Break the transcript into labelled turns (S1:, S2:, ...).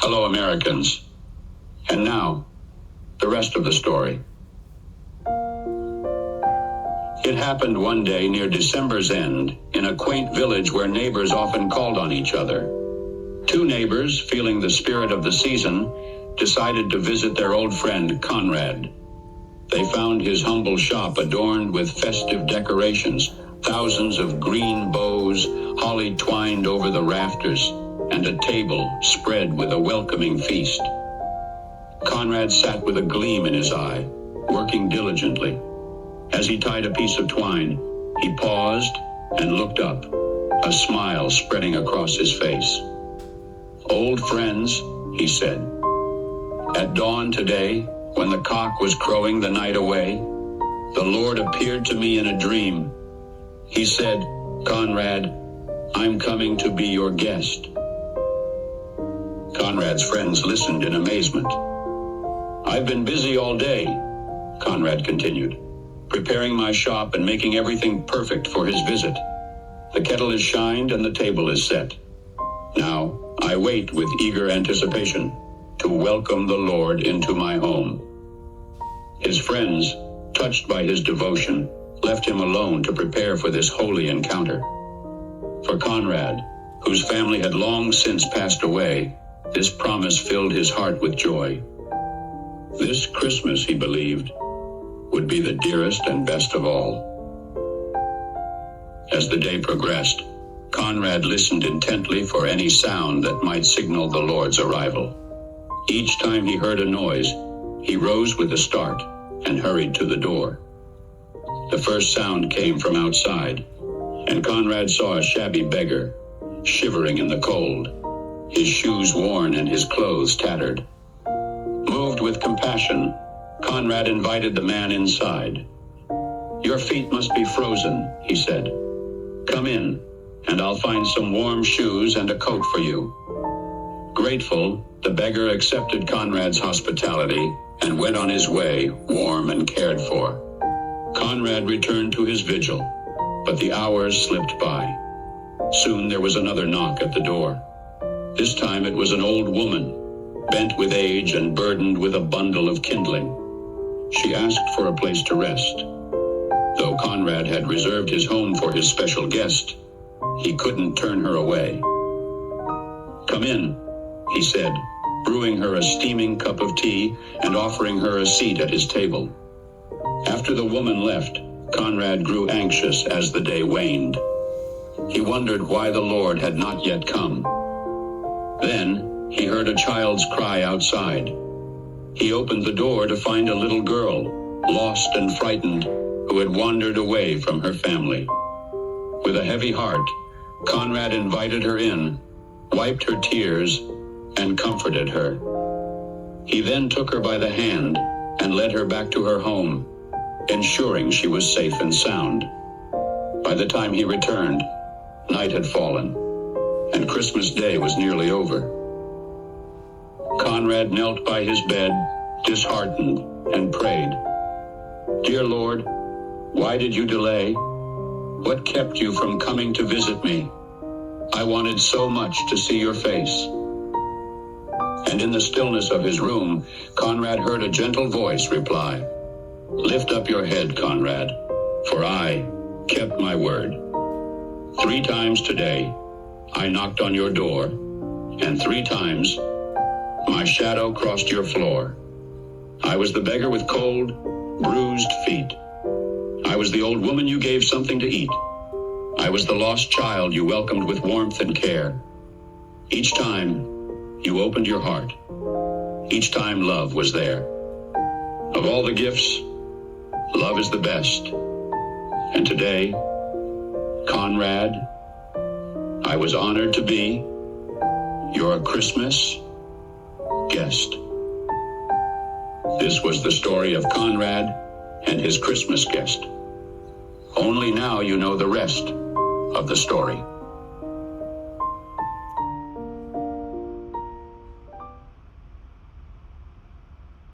S1: Hello, Americans. And now, the rest of the story. It happened one day near December's end, in a quaint village where neighbors often called on each other. Two neighbors, feeling the spirit of the season, decided to visit their old friend Conrad. They found his humble shop adorned with festive decorations, thousands of green bows, holly twined over the rafters, and a table spread with a welcoming feast. Conrad sat with a gleam in his eye, working diligently. As he tied a piece of twine, he paused and looked up, a smile spreading across his face. "Old friends," he said, "at dawn today, when the cock was crowing the night away, the Lord appeared to me in a dream. He said, 'Conrad, I'm coming to be your guest.'" Conrad's friends listened in amazement. "I've been busy all day," Conrad continued, "preparing my shop and making everything perfect for his visit. The kettle is shined and the table is set. Now I wait with eager anticipation to welcome the Lord into my home." His friends, touched by his devotion, left him alone to prepare for this holy encounter. For Conrad, whose family had long since passed away, this promise filled his heart with joy. This Christmas, he believed, would be the dearest and best of all. As the day progressed, Conrad listened intently for any sound that might signal the Lord's arrival. Each time he heard a noise, he rose with a start and hurried to the door. The first sound came from outside, and Conrad saw a shabby beggar, shivering in the cold, his shoes worn and his clothes tattered. Moved with compassion, Conrad invited the man inside. "Your feet must be frozen," he said. "Come in, and I'll find some warm shoes and a coat for you." Grateful, the beggar accepted Conrad's hospitality and went on his way, warm and cared for. Conrad returned to his vigil, but the hours slipped by. Soon there was another knock at the door. This time it was an old woman, bent with age and burdened with a bundle of kindling. She asked for a place to rest. Though Conrad had reserved his home for his special guest, he couldn't turn her away. "Come in," he said, brewing her a steaming cup of tea and offering her a seat at his table. After the woman left, Conrad grew anxious as the day waned. He wondered why the Lord had not yet come. Then he heard a child's cry outside. He opened the door to find a little girl, lost and frightened, who had wandered away from her family. With a heavy heart, Conrad invited her in, wiped her tears, and comforted her. He then took her by the hand and led her back to her home, ensuring she was safe and sound. By the time he returned, night had fallen, and Christmas Day was nearly over. Conrad knelt by his bed, disheartened, and prayed, "Dear Lord, why did you delay? What kept you from coming to visit me? I wanted so much to see your face." And in the stillness of his room, Conrad heard a gentle voice reply, "Lift up your head, Conrad, for I kept my word. 3 times today, I knocked on your door, and 3 times, my shadow crossed your floor. I was the beggar with cold, bruised feet. I was the old woman you gave something to eat. I was the lost child you welcomed with warmth and care. Each time, you opened your heart. Each time, love was there. Of all the gifts, love is the best. And today, Conrad, I was honored to be your Christmas guest." This was the story of Conrad and his Christmas guest. Only now you know the rest of the story.